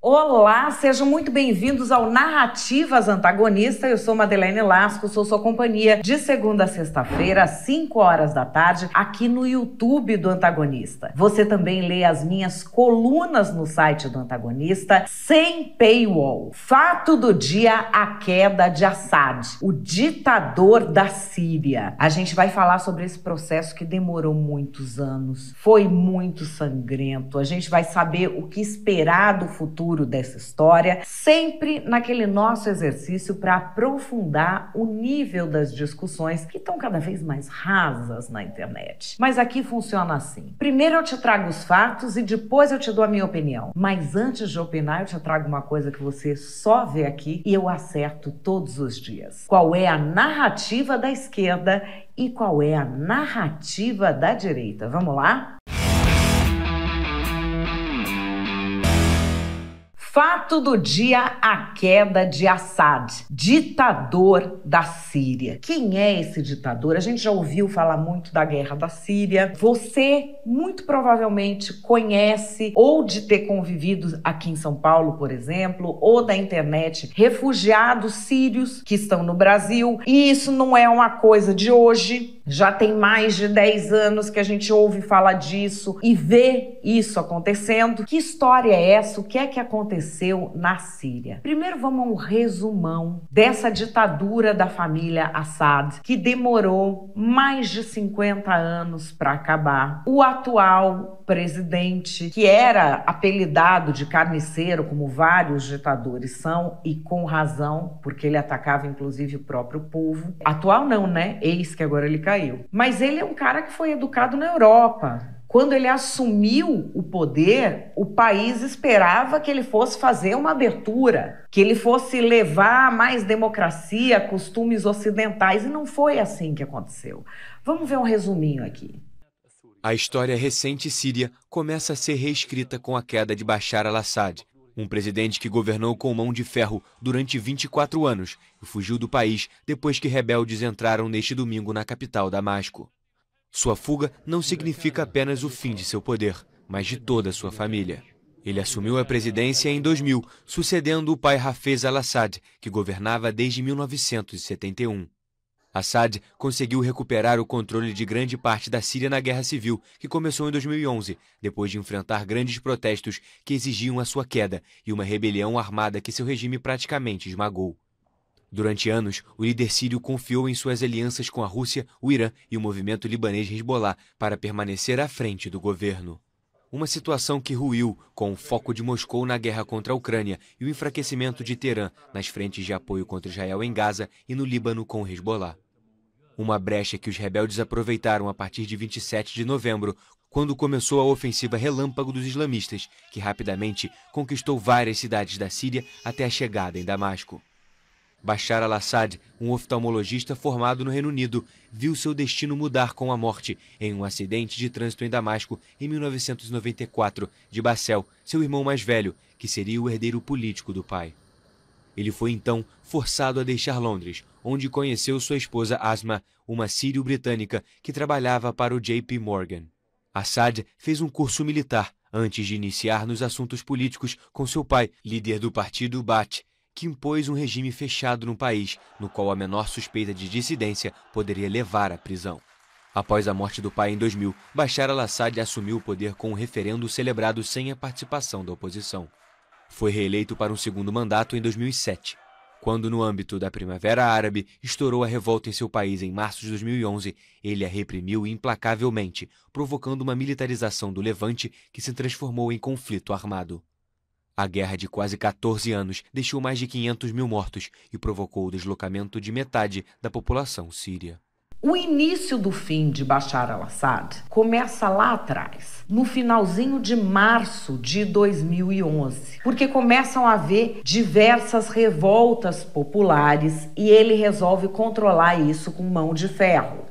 Olá, sejam muito bem-vindos ao Narrativas Antagonista. Eu sou Madeleine Lasco, sou sua companhia de segunda a sexta-feira, às 5 horas da tarde, aqui no YouTube do Antagonista. Você também lê as minhas colunas no site do Antagonista, sem paywall. Fato do dia: a queda de Assad, o ditador da Síria. A gente vai falar sobre esse processo que demorou muitos anos, foi muito sangrento. A gente vai saber o que esperar do futuro dessa história, sempre naquele nosso exercício para aprofundar o nível das discussões que estão cada vez mais rasas na internet. Mas aqui funciona assim: primeiro eu te trago os fatos e depois eu te dou a minha opinião. Mas antes de opinar, eu te trago uma coisa que você só vê aqui e eu acerto todos os dias. Qual é a narrativa da esquerda e qual é a narrativa da direita? Vamos lá? Fato do dia: a queda de Assad, ditador da Síria. Quem é esse ditador? A gente já ouviu falar muito da guerra da Síria. Você muito provavelmente conhece, ou de ter convivido aqui em São Paulo, por exemplo, ou da internet, refugiados sírios que estão no Brasil. E isso não é uma coisa de hoje. Já tem mais de 10 anos que a gente ouve falar disso e vê isso acontecendo. Que história é essa? O que é que aconteceu na Síria? Primeiro vamos a um resumão dessa ditadura da família Assad, que demorou mais de 50 anos para acabar. O atual presidente, que era apelidado de carniceiro, como vários ditadores são, e com razão, porque ele atacava inclusive o próprio povo. Atual não, né? Eis que agora ele caiu. Mas ele é um cara que foi educado na Europa. Quando ele assumiu o poder, o país esperava que ele fosse fazer uma abertura, que ele fosse levar mais democracia, costumes ocidentais, e não foi assim que aconteceu. Vamos ver um resuminho aqui. A história recente síria começa a ser reescrita com a queda de Bashar al-Assad, um presidente que governou com mão de ferro durante 24 anos e fugiu do país depois que rebeldes entraram neste domingo na capital, Damasco. Sua fuga não significa apenas o fim de seu poder, mas de toda a sua família. Ele assumiu a presidência em 2000, sucedendo o pai Hafez al-Assad, que governava desde 1971. Assad conseguiu recuperar o controle de grande parte da Síria na Guerra Civil, que começou em 2011, depois de enfrentar grandes protestos que exigiam a sua queda e uma rebelião armada que seu regime praticamente esmagou. Durante anos, o líder sírio confiou em suas alianças com a Rússia, o Irã e o movimento libanês Hezbollah para permanecer à frente do governo. Uma situação que ruiu com o foco de Moscou na guerra contra a Ucrânia e o enfraquecimento de Teherã nas frentes de apoio contra Israel em Gaza e no Líbano com o Hezbollah. Uma brecha que os rebeldes aproveitaram a partir de 27 de novembro, quando começou a ofensiva relâmpago dos islamistas, que rapidamente conquistou várias cidades da Síria até a chegada em Damasco. Bashar al-Assad, um oftalmologista formado no Reino Unido, viu seu destino mudar com a morte em um acidente de trânsito em Damasco em 1994 de Bassel, seu irmão mais velho, que seria o herdeiro político do pai. Ele foi então forçado a deixar Londres, onde conheceu sua esposa Asma, uma sírio-britânica que trabalhava para o JP Morgan. Assad fez um curso militar antes de iniciar nos assuntos políticos com seu pai, líder do partido Baath, que impôs um regime fechado no país, no qual a menor suspeita de dissidência poderia levar à prisão. Após a morte do pai em 2000, Bashar al-Assad assumiu o poder com um referendo celebrado sem a participação da oposição. Foi reeleito para um segundo mandato em 2007. Quando, no âmbito da Primavera Árabe, estourou a revolta em seu país em março de 2011, ele a reprimiu implacavelmente, provocando uma militarização do Levante que se transformou em conflito armado. A guerra de quase 14 anos deixou mais de 500 mil mortos e provocou o deslocamento de metade da população síria. O início do fim de Bashar al-Assad começa lá atrás, no finalzinho de março de 2011, porque começam a haver diversas revoltas populares e ele resolve controlar isso com mão de ferro.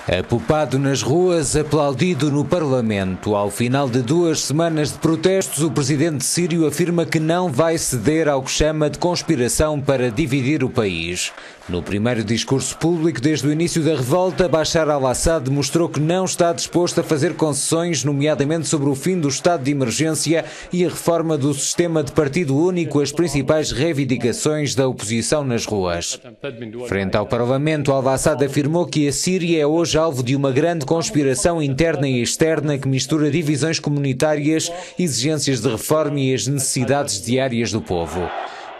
Apupado nas ruas, aplaudido no Parlamento. Ao final de 2 semanas de protestos, o presidente sírio afirma que não vai ceder ao que chama de conspiração para dividir o país. No primeiro discurso público desde o início da revolta, Bashar al-Assad mostrou que não está disposto a fazer concessões, nomeadamente sobre o fim do estado de emergência e a reforma do sistema de partido único, as principais reivindicações da oposição nas ruas. Frente ao Parlamento, al-Assad afirmou que a Síria é hoje alvo de uma grande conspiração interna e externa que mistura divisões comunitárias, exigências de reforma e as necessidades diárias do povo.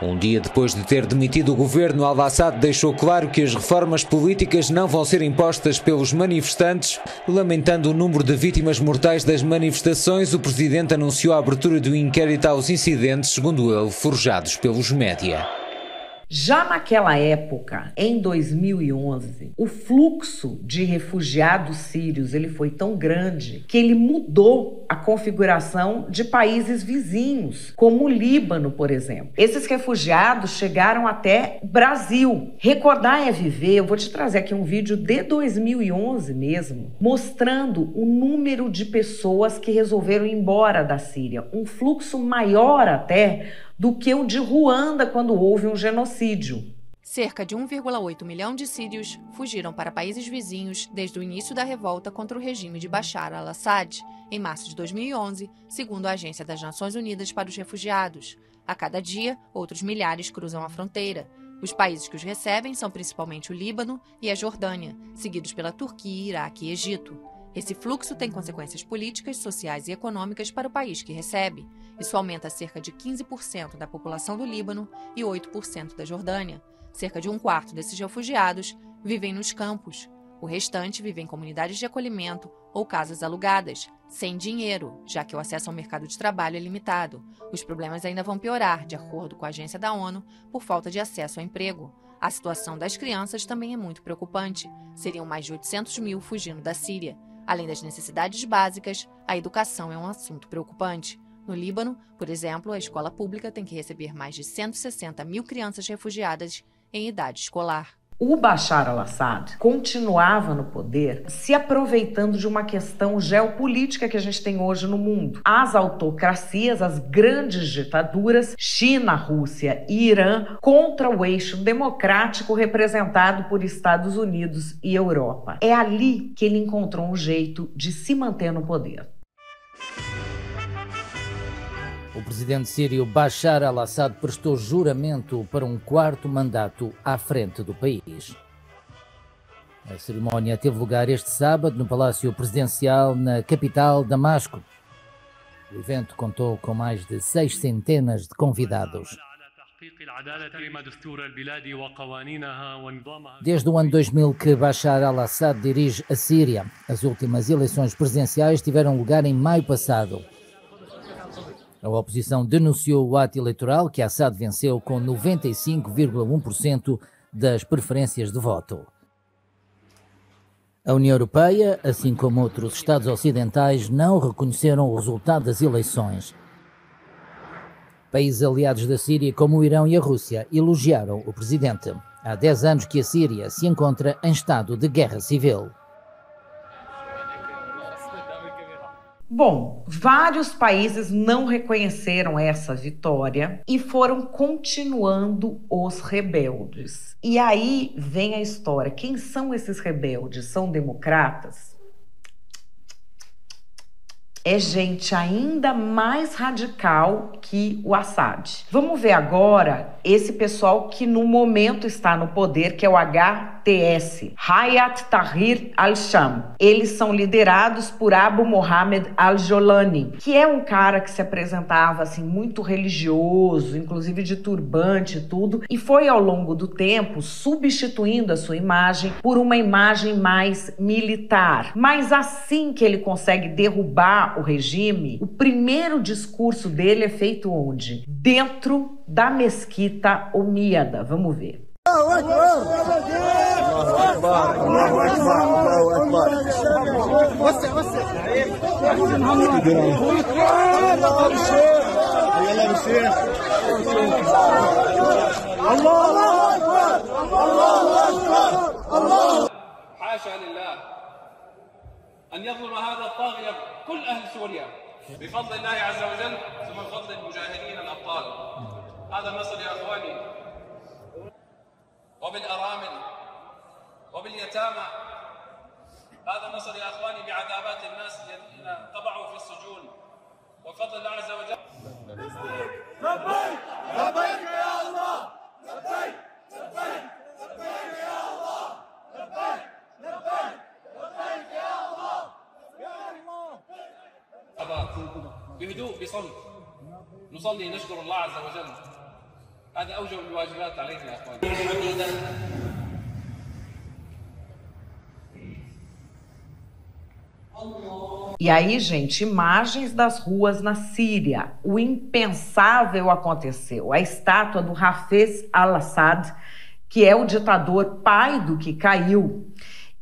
Um dia depois de ter demitido o governo, al-Assad deixou claro que as reformas políticas não vão ser impostas pelos manifestantes. Lamentando o número de vítimas mortais das manifestações, o presidente anunciou a abertura de um inquérito aos incidentes, segundo ele, forjados pelos média. Já naquela época, em 2011, o fluxo de refugiados sírios ele foi tão grande que ele mudou a configuração de países vizinhos, como o Líbano, por exemplo. Esses refugiados chegaram até o Brasil. Recordar é viver. Eu vou te trazer aqui um vídeo de 2011 mesmo, mostrando o número de pessoas que resolveram ir embora da Síria. Um fluxo maior até do que o de Ruanda quando houve um genocídio. Cerca de 1,8 milhão de sírios fugiram para países vizinhos desde o início da revolta contra o regime de Bashar al-Assad, em março de 2011, segundo a Agência das Nações Unidas para os Refugiados. A cada dia, outros milhares cruzam a fronteira. Os países que os recebem são principalmente o Líbano e a Jordânia, seguidos pela Turquia, Iraque e Egito. Esse fluxo tem consequências políticas, sociais e econômicas para o país que recebe. Isso aumenta cerca de 15% da população do Líbano e 8% da Jordânia. Cerca de 1/4 desses refugiados vivem nos campos. O restante vive em comunidades de acolhimento ou casas alugadas, sem dinheiro, já que o acesso ao mercado de trabalho é limitado. Os problemas ainda vão piorar, de acordo com a agência da ONU, por falta de acesso ao emprego. A situação das crianças também é muito preocupante. Seriam mais de 800 mil fugindo da Síria. Além das necessidades básicas, a educação é um assunto preocupante. No Líbano, por exemplo, a escola pública tem que receber mais de 160 mil crianças refugiadas em idade escolar. O Bashar al-Assad continuava no poder se aproveitando de uma questão geopolítica que a gente tem hoje no mundo. As autocracias, as grandes ditaduras, China, Rússia e Irã, contra o eixo democrático representado por Estados Unidos e Europa. É ali que ele encontrou um jeito de se manter no poder. O presidente sírio Bashar al-Assad prestou juramento para um 4º mandato à frente do país. A cerimónia teve lugar este sábado no Palácio Presidencial, na capital, Damasco. O evento contou com mais de 600 de convidados. Desde o ano 2000 que Bashar al-Assad dirige a Síria. As últimas eleições presidenciais tiveram lugar em maio passado. A oposição denunciou o ato eleitoral que Assad venceu com 95,1% das preferências de voto. A União Europeia, assim como outros Estados ocidentais, não reconheceram o resultado das eleições. Países aliados da Síria, como o Irão e a Rússia, elogiaram o presidente. Há 10 anos que a Síria se encontra em estado de guerra civil. Bom, vários países não reconheceram essa vitória e foram continuando os rebeldes. E aí vem a história. Quem são esses rebeldes? São democratas? É gente ainda mais radical que o Assad. Vamos ver agora esse pessoal que no momento está no poder, que é o HTS, Hayat Tahrir al-Sham. Eles são liderados por Abu Mohammed al-Jolani, que é um cara que se apresentava assim muito religioso, inclusive de turbante e tudo, e foi ao longo do tempo substituindo a sua imagem por uma imagem mais militar. Mas assim que ele consegue derrubar o regime, o primeiro discurso dele é feito onde? Dentro da mesquita omíada. Vamos ver. أن يظلم هذا الطاغية كل أهل سوريا بفضل الله عز وجل ثم بفضل المجاهدين الأبطال. هذا مصر يا أخواني، وبالأرامل وباليتامى. هذا مصر يا أخواني بعذابات الناس الذين طبعوا في السجون، وبفضل الله عز وجل. لبيك لبيك يا الله، لبيك لبيك لبيك يا الله، لبيك لبيك لبيك يا الله يا الله. بهدوء بصمت نصلي نشكر الله عز وجل. هذا أوجب الواجبات علينا يا أخواني. E aí, gente, imagens das ruas na Síria. O impensável aconteceu. A estátua do Hafez al-Assad, que é o ditador pai do que caiu,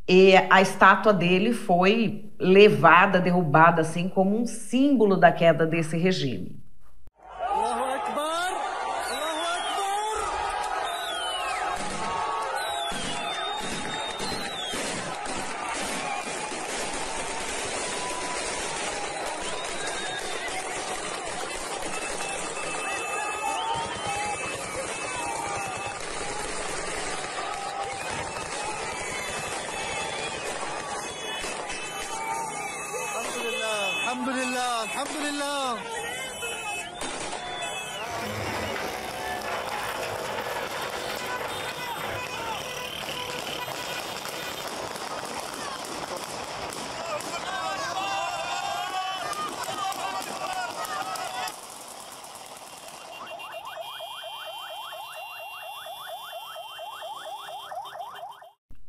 e a estátua dele foi levada, derrubada, assim, como um símbolo da queda desse regime.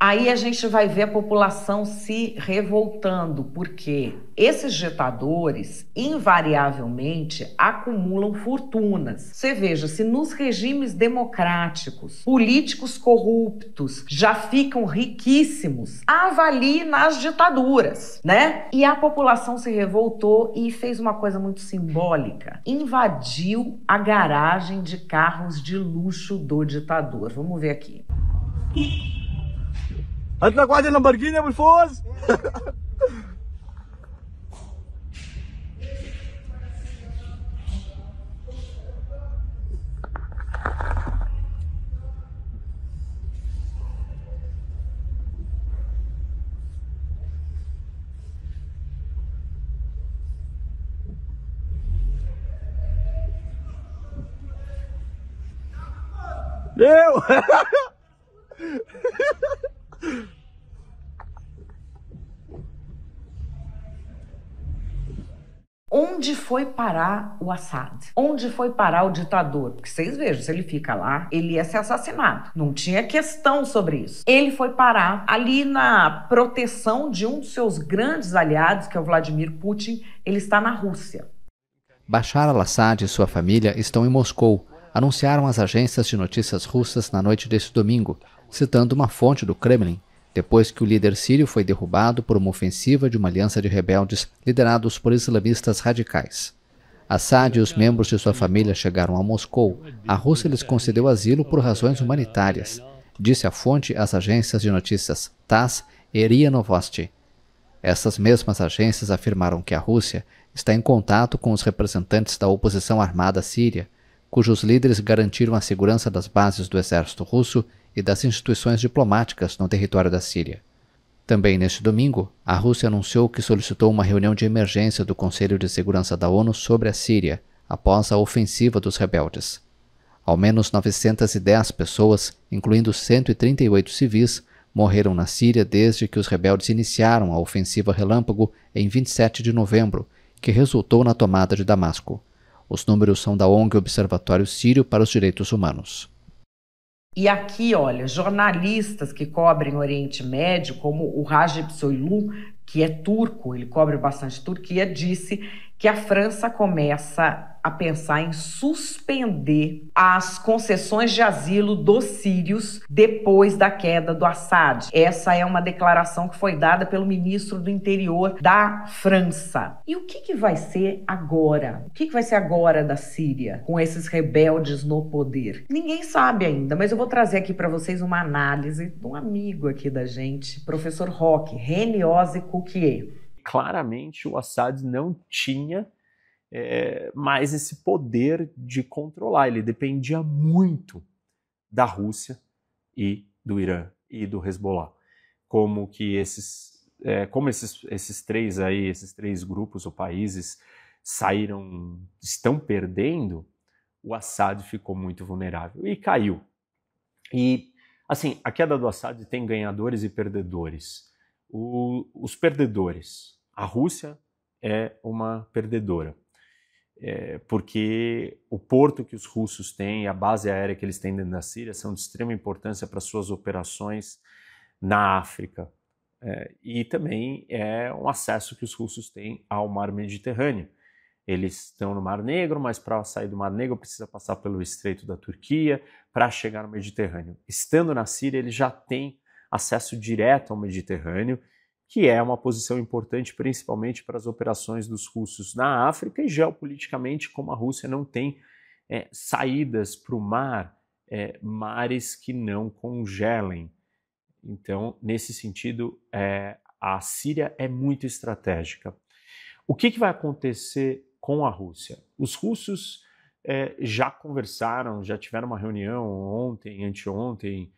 Aí a gente vai ver a população se revoltando, porque esses ditadores, invariavelmente, acumulam fortunas. Você veja, se nos regimes democráticos, políticos corruptos já ficam riquíssimos, avalie nas ditaduras, né? E a população se revoltou e fez uma coisa muito simbólica. Invadiu a garagem de carros de luxo do ditador. Vamos ver aqui. هات لك واحد لامبورجيني يا ابو الفوز. Onde foi parar o Assad? Onde foi parar o ditador? Porque vocês vejam, se ele fica lá, ele ia ser assassinado. Não tinha questão sobre isso. Ele foi parar ali na proteção de um dos seus grandes aliados, que é o Vladimir Putin. Ele está na Rússia. Bashar al-Assad e sua família estão em Moscou, anunciaram as agências de notícias russas na noite deste domingo, citando uma fonte do Kremlin, depois que o líder sírio foi derrubado por uma ofensiva de uma aliança de rebeldes liderados por islamistas radicais. Assad e os membros de sua família chegaram a Moscou. A Rússia lhes concedeu asilo por razões humanitárias, disse a fonte às agências de notícias TASS e RIA Novosti. Essas mesmas agências afirmaram que a Rússia está em contato com os representantes da oposição armada síria, cujos líderes garantiram a segurança das bases do exército russo e das instituições diplomáticas no território da Síria. Também neste domingo, a Rússia anunciou que solicitou uma reunião de emergência do Conselho de Segurança da ONU sobre a Síria, após a ofensiva dos rebeldes. Ao menos 910 pessoas, incluindo 138 civis, morreram na Síria desde que os rebeldes iniciaram a ofensiva relâmpago em 27 de novembro, que resultou na tomada de Damasco. Os números são da ONG Observatório Sírio para os Direitos Humanos. E aqui, olha, jornalistas que cobrem o Oriente Médio, como o Recep Soylu, que é turco, ele cobre bastante Turquia, disse que a França começa a pensar em suspender as concessões de asilo dos sírios depois da queda do Assad. Essa é uma declaração que foi dada pelo ministro do Interior da França. E o que vai ser agora? O que vai ser agora da Síria, com esses rebeldes no poder? Ninguém sabe ainda, mas eu vou trazer aqui para vocês uma análise de um amigo aqui da gente, professor Roque, René Ozzy Cuquier. claramente o Assad não tinha mais esse poder de controlar. Ele dependia muito da Rússia e do Irã e do Hezbollah. Como esses três grupos ou países estão perdendo, o Assad ficou muito vulnerável e caiu. E, assim, a queda do Assad tem ganhadores e perdedores. Os perdedores, a Rússia é uma perdedora, porque o porto que os russos têm, a base aérea que eles têm dentro da Síria são de extrema importância para suas operações na África. E também é um acesso que os russos têm ao mar Mediterrâneo. Eles estão no Mar Negro, mas para sair do Mar Negro precisa passar pelo Estreito da Turquia para chegar no Mediterrâneo. Estando na Síria, eles já têm acesso direto ao Mediterrâneo, que é uma posição importante principalmente para as operações dos russos na África, e geopoliticamente, como a Rússia não tem saídas para o mar, mares que não congelem. Então, nesse sentido, a Síria é muito estratégica. O que vai acontecer com a Rússia? Os russos já conversaram, já tiveram uma reunião ontem, anteontem,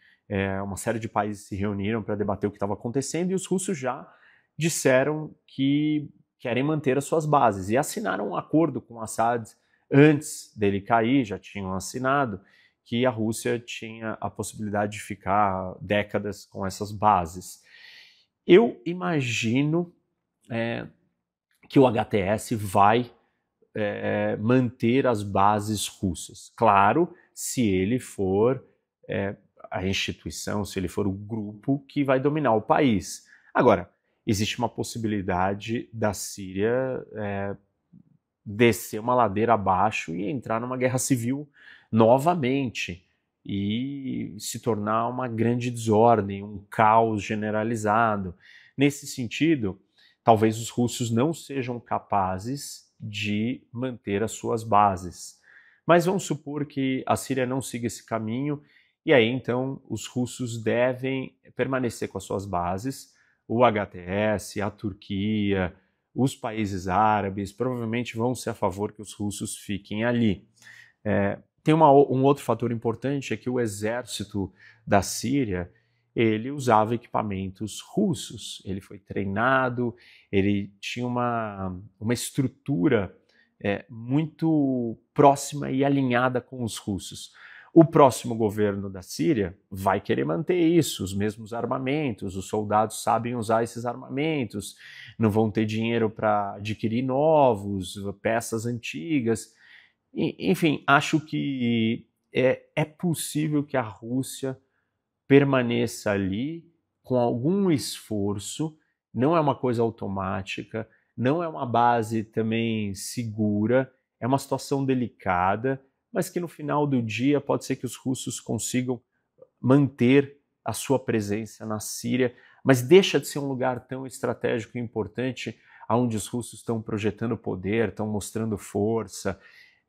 uma série de países se reuniram para debater o que estava acontecendo, e os russos já disseram que querem manter as suas bases e assinaram um acordo com Assad antes dele cair, já tinham assinado, que a Rússia tinha a possibilidade de ficar décadas com essas bases. Eu imagino que o HTS vai manter as bases russas. Claro, se ele for a instituição, se ele for o grupo que vai dominar o país. Agora, existe uma possibilidade da Síria descer uma ladeira abaixo e entrar numa guerra civil novamente e se tornar uma grande desordem, um caos generalizado. Nesse sentido, talvez os russos não sejam capazes de manter as suas bases. Mas vamos supor que a Síria não siga esse caminho, e aí então os russos devem permanecer com as suas bases. O HTS, a Turquia, os países árabes provavelmente vão ser a favor que os russos fiquem ali. Tem um outro fator importante, é que o exército da Síria, ele usava equipamentos russos, ele foi treinado, ele tinha uma estrutura muito próxima e alinhada com os russos. O próximo governo da Síria vai querer manter isso, os mesmos armamentos, os soldados sabem usar esses armamentos, não vão ter dinheiro para adquirir novos, peças antigas. Enfim, acho que é possível que a Rússia permaneça ali com algum esforço, não é uma coisa automática, não é uma base também segura, é uma situação delicada, mas que no final do dia pode ser que os russos consigam manter a sua presença na Síria, mas deixa de ser um lugar tão estratégico e importante, onde os russos estão projetando poder, estão mostrando força.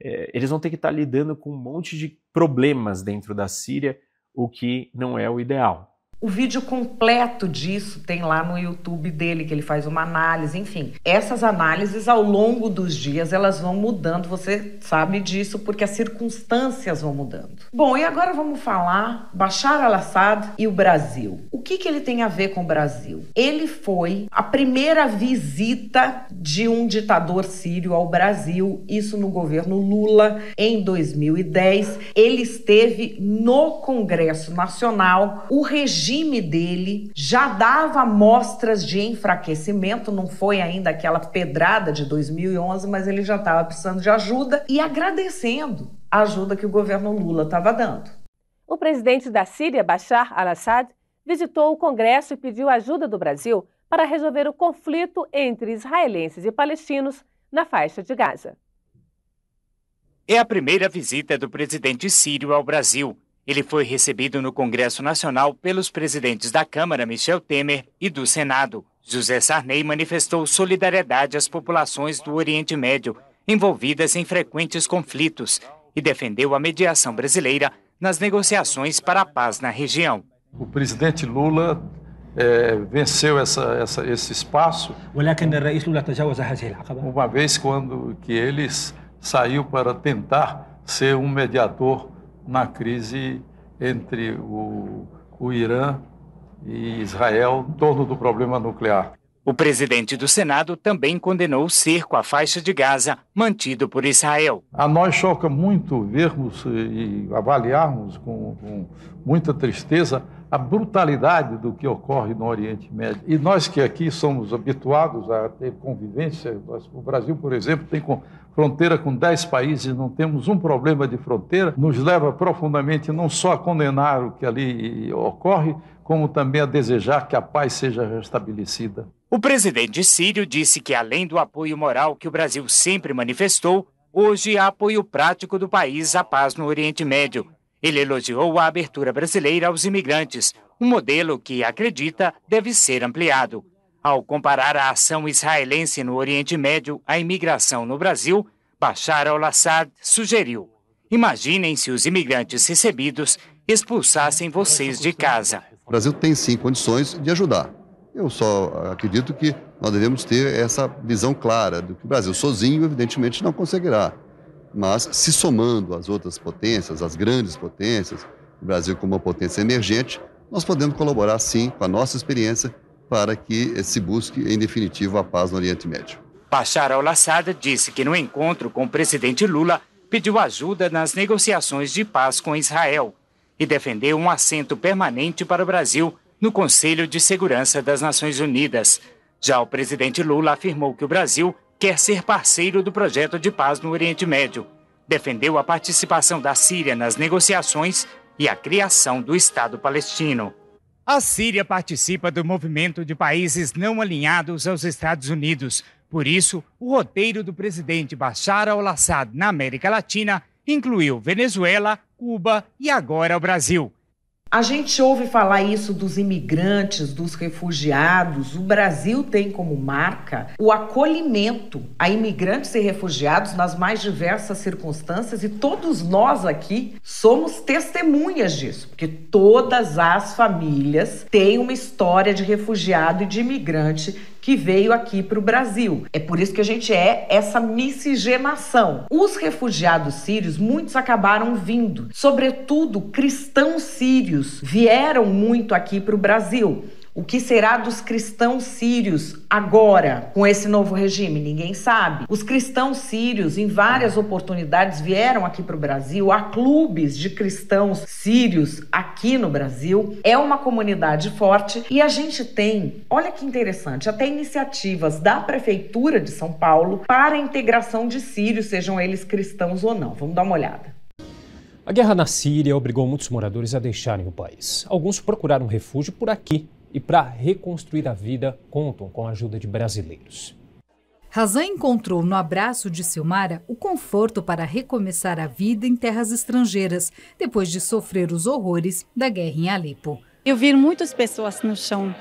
Eles vão ter que estar lidando com um monte de problemas dentro da Síria, o que não é o ideal. O vídeo completo disso tem lá no YouTube dele, que ele faz uma análise, enfim. Essas análises, ao longo dos dias, elas vão mudando, você sabe disso, porque as circunstâncias vão mudando. Bom, e agora vamos falar Bashar al-Assad e o Brasil. O que ele tem a ver com o Brasil? Ele foi a primeira visita de um ditador sírio ao Brasil, isso no governo Lula, em 2010. Ele esteve no Congresso Nacional, o regime dele já dava mostras de enfraquecimento, não foi ainda aquela pedrada de 2011, mas ele já estava precisando de ajuda e agradecendo a ajuda que o governo Lula estava dando. O presidente da Síria, Bashar al-Assad, visitou o Congresso e pediu ajuda do Brasil para resolver o conflito entre israelenses e palestinos na faixa de Gaza. É a primeira visita do presidente sírio ao Brasil. Ele foi recebido no Congresso Nacional pelos presidentes da Câmara, Michel Temer, e do Senado. José Sarney manifestou solidariedade às populações do Oriente Médio, envolvidas em frequentes conflitos, e defendeu a mediação brasileira nas negociações para a paz na região. O presidente Lula venceu esse espaço, uma vez que ele saiu para tentar ser um mediador na crise entre o Irã e Israel em torno do problema nuclear. O presidente do Senado também condenou o cerco à faixa de Gaza mantido por Israel. A nós choca muito vermos e avaliarmos com muita tristeza a brutalidade do que ocorre no Oriente Médio. E nós que aqui somos habituados a ter convivência, o Brasil, por exemplo, tem fronteira com 10 países, não temos um problema de fronteira, nos leva profundamente não só a condenar o que ali ocorre, como também a desejar que a paz seja restabelecida. O presidente sírio disse que, além do apoio moral que o Brasil sempre manifestou, hoje há apoio prático do país à paz no Oriente Médio. Ele elogiou a abertura brasileira aos imigrantes, um modelo que, acredita, deve ser ampliado. Ao comparar a ação israelense no Oriente Médio à imigração no Brasil, Bashar al-Assad sugeriu: imaginem se os imigrantes recebidos expulsassem vocês de casa. O Brasil tem sim condições de ajudar. Eu só acredito que nós devemos ter essa visão clara do que o Brasil sozinho, evidentemente, não conseguirá. Mas, se somando as outras potências, as grandes potências, o Brasil como uma potência emergente, nós podemos colaborar, sim, com a nossa experiência para que se busque, em definitivo, a paz no Oriente Médio. Bashar al-Assad disse que, no encontro com o presidente Lula, pediu ajuda nas negociações de paz com Israel e defendeu um assento permanente para o Brasil no Conselho de Segurança das Nações Unidas. Já o presidente Lula afirmou que o Brasil quer ser parceiro do projeto de paz no Oriente Médio. Defendeu a participação da Síria nas negociações e a criação do Estado palestino. A Síria participa do movimento de países não alinhados aos Estados Unidos. Por isso, o roteiro do presidente Bashar al-Assad na América Latina incluiu Venezuela, Cuba e agora o Brasil. A gente ouve falar isso dos imigrantes, dos refugiados. O Brasil tem como marca o acolhimento a imigrantes e refugiados nas mais diversas circunstâncias, e todos nós aqui somos testemunhas disso, porque todas as famílias têm uma história de refugiado e de imigrante que veio aqui para o Brasil. É por isso que a gente é essa miscigenação. Os refugiados sírios, muitos acabaram vindo, sobretudo cristãos sírios, vieram muito aqui para o Brasil. O que será dos cristãos sírios agora, com esse novo regime? Ninguém sabe. Os cristãos sírios, em várias oportunidades, vieram aqui para o Brasil. Há clubes de cristãos sírios aqui no Brasil. É uma comunidade forte e a gente tem, olha que interessante, até iniciativas da Prefeitura de São Paulo para a integração de sírios, sejam eles cristãos ou não. Vamos dar uma olhada. A guerra na Síria obrigou muitos moradores a deixarem o país. Alguns procuraram refúgio por aqui e, para reconstruir a vida, contam com a ajuda de brasileiros. Razan encontrou no abraço de Silmara o conforto para recomeçar a vida em terras estrangeiras, depois de sofrer os horrores da guerra em Alepo. Eu vi muitas pessoas no chão.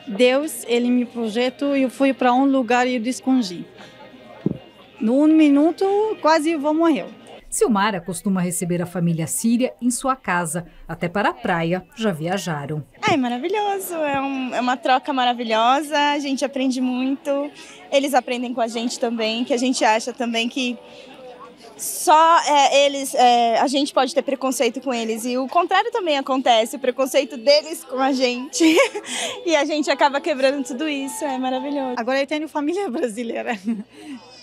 Deus, ele me projetou e eu fui para um lugar e eu descongi. No 1 minuto, quase eu vou morrer. Silmara costuma receber a família síria em sua casa. Até para a praia já viajaram. É maravilhoso, é uma troca maravilhosa, a gente aprende muito. Eles aprendem com a gente também, que a gente acha também que só a gente pode ter preconceito com eles. E o contrário também acontece, o preconceito deles com a gente. E a gente acaba quebrando tudo isso, é maravilhoso. Agora eu tenho família brasileira.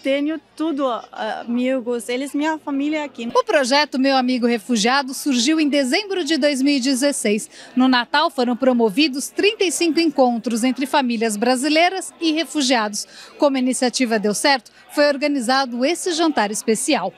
Tenho tudo, amigos, eles, minha família aqui. O projeto Meu Amigo Refugiado surgiu em dezembro de 2016. No Natal foram promovidos 35 encontros entre famílias brasileiras e refugiados. Como a iniciativa deu certo, foi organizado esse jantar especial.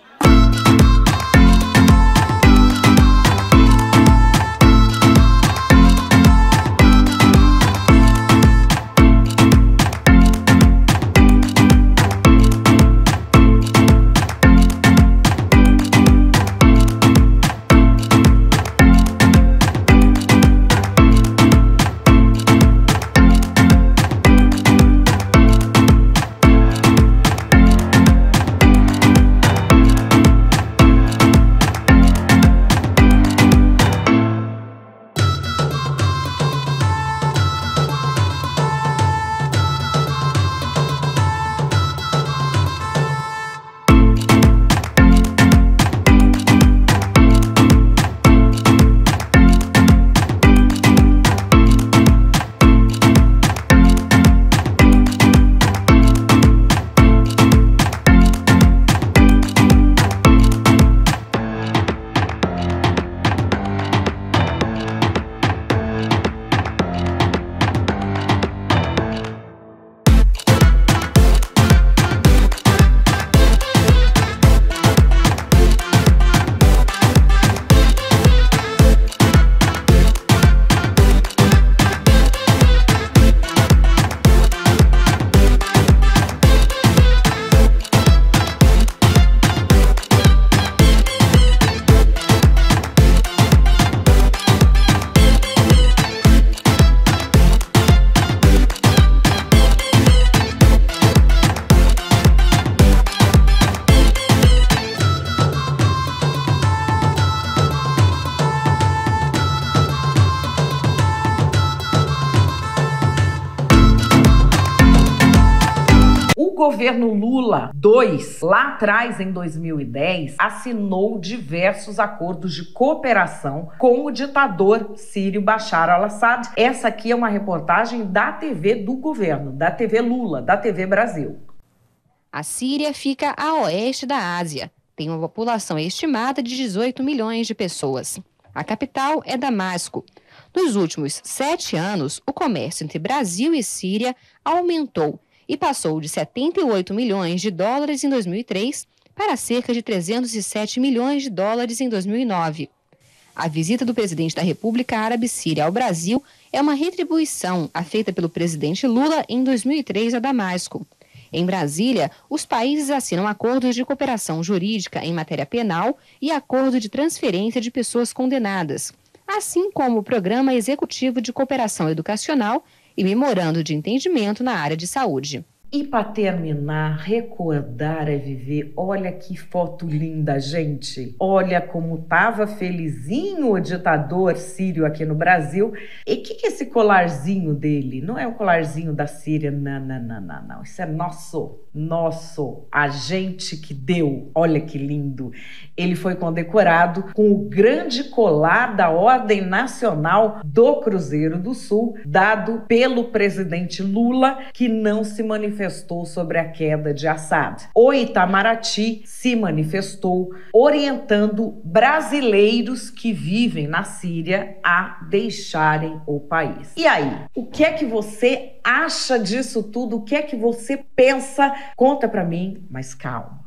governo Lula II, lá atrás, em 2010, assinou diversos acordos de cooperação com o ditador sírio Bashar al-Assad. Essa aqui é uma reportagem da TV do governo, da TV Lula, da TV Brasil. A Síria fica a oeste da Ásia. Tem uma população estimada de 18 milhões de pessoas. A capital é Damasco. Nos últimos 7 anos, o comércio entre Brasil e Síria aumentou e passou de 78 milhões de dólares em 2003 para cerca de 307 milhões de dólares em 2009. A visita do presidente da República Árabe Síria ao Brasil é uma retribuição feita pelo presidente Lula em 2003 a Damasco. Em Brasília, os países assinam acordos de cooperação jurídica em matéria penal e acordo de transferência de pessoas condenadas, assim como o Programa Executivo de Cooperação Educacional e memorando de entendimento na área de saúde. E para terminar, recordar é viver. Olha que foto linda, gente. Olha como tava felizinho o ditador sírio aqui no Brasil. E o que é esse colarzinho dele? Não é o colarzinho da Síria, não. Isso é nosso. A gente que deu. Olha que lindo. Ele foi condecorado com o grande colar da Ordem Nacional do Cruzeiro do Sul, dado pelo presidente Lula, que não se manifestou sobre a queda de Assad. O Itamaraty se manifestou orientando brasileiros que vivem na Síria a deixarem o país. E aí, o que é que você acha disso tudo? O que é que você pensa? Conta pra mim, mas calma,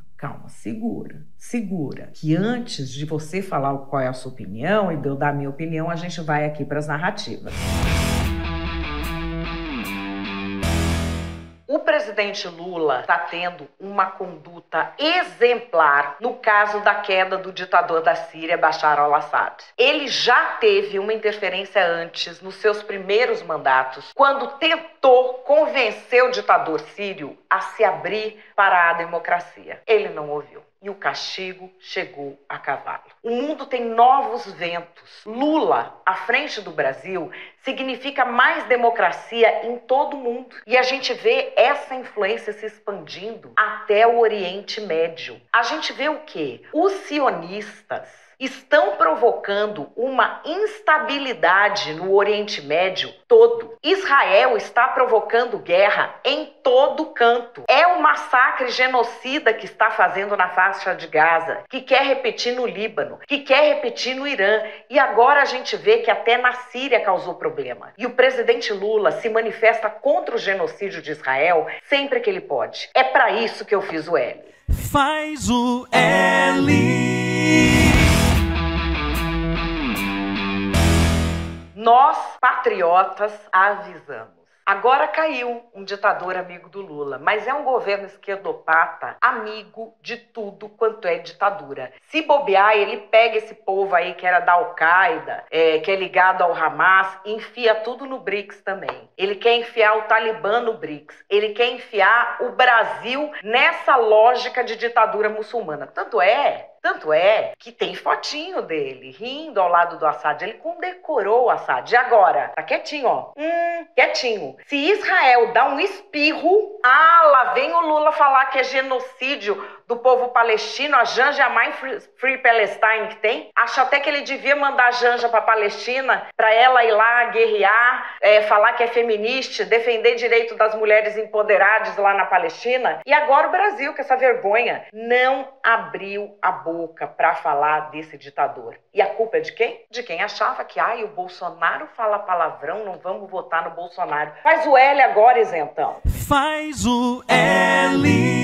segura, que antes de você falar qual é a sua opinião e de eu dar a minha opinião, a gente vai aqui para as narrativas. O presidente Lula está tendo uma conduta exemplar no caso da queda do ditador da Síria, Bashar al-Assad. Ele já teve uma interferência antes, nos seus primeiros mandatos, quando tentou convencer o ditador sírio a se abrir para a democracia. Ele não ouviu. E o castigo chegou a cavalo. O mundo tem novos ventos. Lula, à frente do Brasil, significa mais democracia em todo o mundo. E a gente vê essa influência se expandindo até o Oriente Médio. A gente vê o quê? Os sionistas estão provocando uma instabilidade no Oriente Médio todo. Israel está provocando guerra em todo canto. É um massacre genocida que está fazendo na faixa de Gaza, que quer repetir no Líbano, que quer repetir no Irã. E agora a gente vê que até na Síria causou problema. E o presidente Lula se manifesta contra o genocídio de Israel sempre que ele pode. É para isso que eu fiz o L. Faz o L. Nós, patriotas, avisamos. Agora caiu um ditador amigo do Lula, mas é um governo esquerdopata amigo de tudo quanto é ditadura. Se bobear, ele pega esse povo aí que era da Al-Qaeda, que é ligado ao Hamas, e enfia tudo no BRICS também. Ele quer enfiar o Talibã no BRICS. Ele quer enfiar o Brasil nessa lógica de ditadura muçulmana. Tanto é que tem fotinho dele rindo ao lado do Assad. Ele condecorou o Assad. E agora? Tá quietinho, ó. Quietinho. Se Israel dá um espirro, lá vem o Lula falar que é genocídio do povo palestino, a Janja é a mais Free Palestine que tem. Acho até que ele devia mandar a Janja pra Palestina, pra ela ir lá guerrear, falar que é feminista, defender direito das mulheres empoderadas lá na Palestina. E agora o Brasil, com essa vergonha, não abriu a boca pra falar desse ditador. E a culpa é de quem? De quem achava que, o Bolsonaro fala palavrão, não vamos votar no Bolsonaro. Faz o L agora, isentão. Faz o L.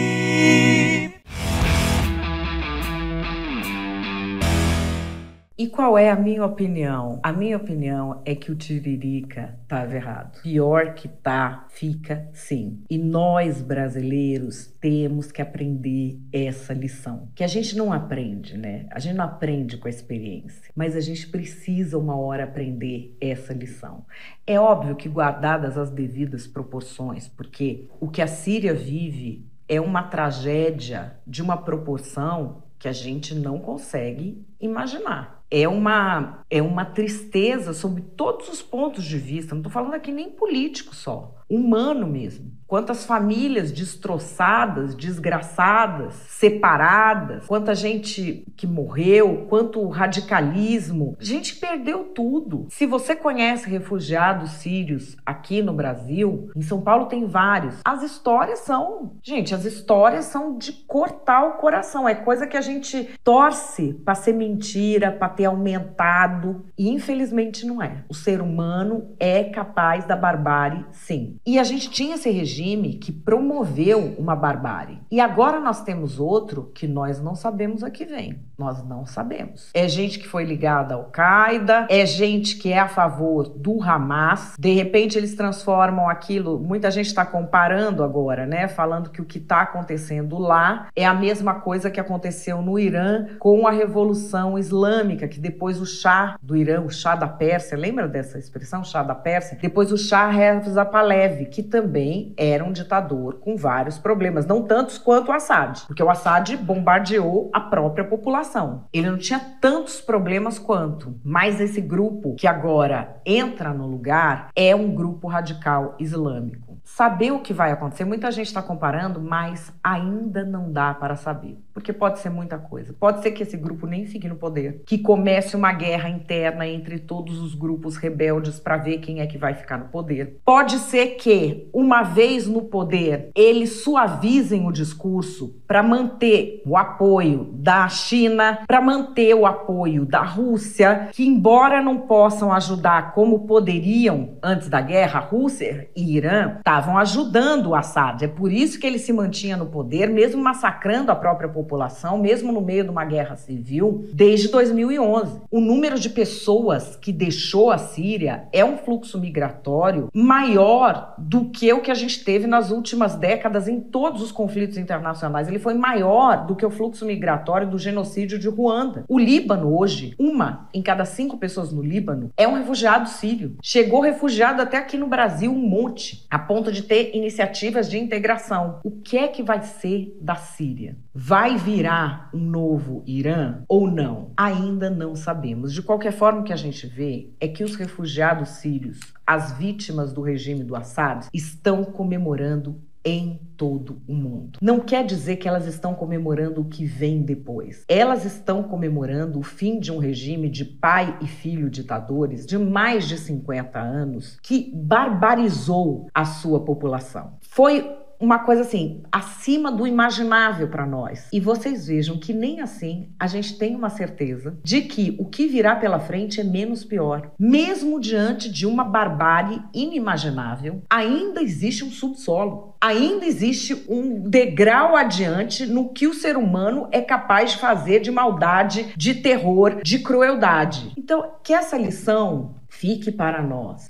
E qual é a minha opinião? A minha opinião é que o Tiririca estava errado. Pior que tá, fica sim. E nós, brasileiros, temos que aprender essa lição. Que a gente não aprende, né? A gente não aprende com a experiência. Mas a gente precisa uma hora aprender essa lição. É óbvio que guardadas as devidas proporções, porque o que a Síria vive é uma tragédia de uma proporção que a gente não consegue imaginar. é uma tristeza sob todos os pontos de vista. Não estou falando aqui nem político só, humano mesmo. Quantas famílias destroçadas, desgraçadas, separadas, quanta gente que morreu, quanto radicalismo. A gente perdeu tudo. Se você conhece refugiados sírios aqui no Brasil, em São Paulo tem vários. As histórias são de cortar o coração. É coisa que a gente torce para ser mentira, para ter aumentado. E infelizmente não é. O ser humano é capaz da barbárie, sim. E a gente tinha esse regime que promoveu uma barbárie. E agora nós temos outro que nós não sabemos a que vem. Nós não sabemos. É gente que foi ligada ao Al-Qaeda, é gente que é a favor do Hamas. De repente eles transformam aquilo, muita gente está comparando agora, né? Falando que o que está acontecendo lá é a mesma coisa que aconteceu no Irã com a Revolução Islâmica, que depois o Shah do Irã, o Shah da Pérsia, lembra dessa expressão, Shah da Pérsia? Depois o Shah Reza Pahlavi, que também era um ditador com vários problemas, não tantos quanto o Assad, porque o Assad bombardeou a própria população. Ele não tinha tantos problemas quanto, mas esse grupo que agora entra no lugar é um grupo radical islâmico. Saber o que vai acontecer, muita gente está comparando, mas ainda não dá para saber, porque pode ser muita coisa. Pode ser que esse grupo nem fique no poder, que comece uma guerra interna entre todos os grupos rebeldes para ver quem é que vai ficar no poder. Pode ser que, uma vez no poder, eles suavizem o discurso para manter o apoio da China, para manter o apoio da Rússia, que embora não possam ajudar como poderiam antes da guerra, Rússia e Irã estavam ajudando o Assad. É por isso que ele se mantinha no poder, mesmo massacrando a própria população, mesmo no meio de uma guerra civil, desde 2011. O número de pessoas que deixou a Síria é um fluxo migratório maior do que o que a gente teve nas últimas décadas em todos os conflitos internacionais. Ele foi maior do que o fluxo migratório do genocídio de Ruanda. O Líbano hoje, 1 em cada 5 pessoas no Líbano é um refugiado sírio. Chegou refugiado até aqui no Brasil um monte, a ponto de ter iniciativas de integração. O que é que vai ser da Síria? Vai virar um novo Irã ou não? Ainda não sabemos. De qualquer forma, o que a gente vê é que os refugiados sírios, as vítimas do regime do Assad, estão comemorando em todo o mundo. Não quer dizer que elas estão comemorando o que vem depois. Elas estão comemorando o fim de um regime de pai e filho ditadores de mais de 50 anos que barbarizou a sua população. Foi uma coisa assim, acima do imaginável para nós. E vocês vejam que nem assim a gente tem uma certeza de que o que virá pela frente é menos pior. Mesmo diante de uma barbárie inimaginável, ainda existe um subsolo. Ainda existe um degrau adiante no que o ser humano é capaz de fazer de maldade, de terror, de crueldade. Então, que essa lição fique para nós,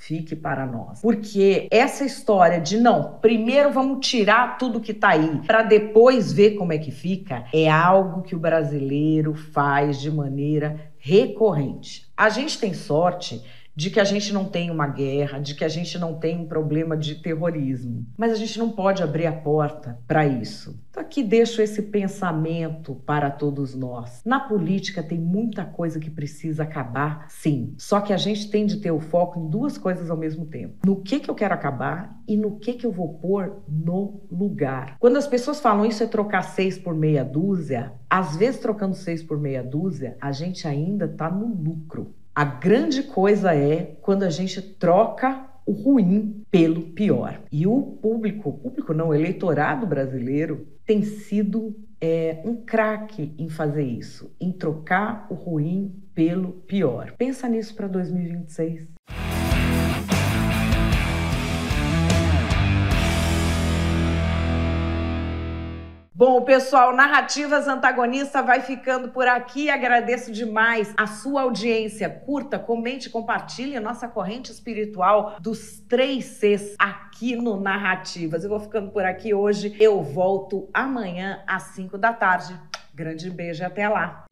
porque essa história de não, primeiro vamos tirar tudo que tá aí, para depois ver como é que fica, é algo que o brasileiro faz de maneira recorrente. A gente tem sorte de que a gente não tem uma guerra, de que a gente não tem um problema de terrorismo. Mas a gente não pode abrir a porta para isso. Então aqui deixo esse pensamento para todos nós. Na política tem muita coisa que precisa acabar, sim. Só que a gente tem de ter o foco em 2 coisas ao mesmo tempo. No que eu quero acabar e no que eu vou pôr no lugar. Quando as pessoas falam isso é trocar 6 por meia dúzia, às vezes trocando 6 por meia dúzia, a gente ainda está no lucro. A grande coisa é quando a gente troca o ruim pelo pior. E o eleitorado brasileiro tem sido um craque em fazer isso, em trocar o ruim pelo pior. Pensa nisso para 2026. Bom, pessoal, Narrativas Antagonista vai ficando por aqui. Agradeço demais a sua audiência. Curta, comente, compartilhe a nossa corrente espiritual dos 3 Cs aqui no Narrativas. Eu vou ficando por aqui hoje. Eu volto amanhã às 5 da tarde. Grande beijo e até lá.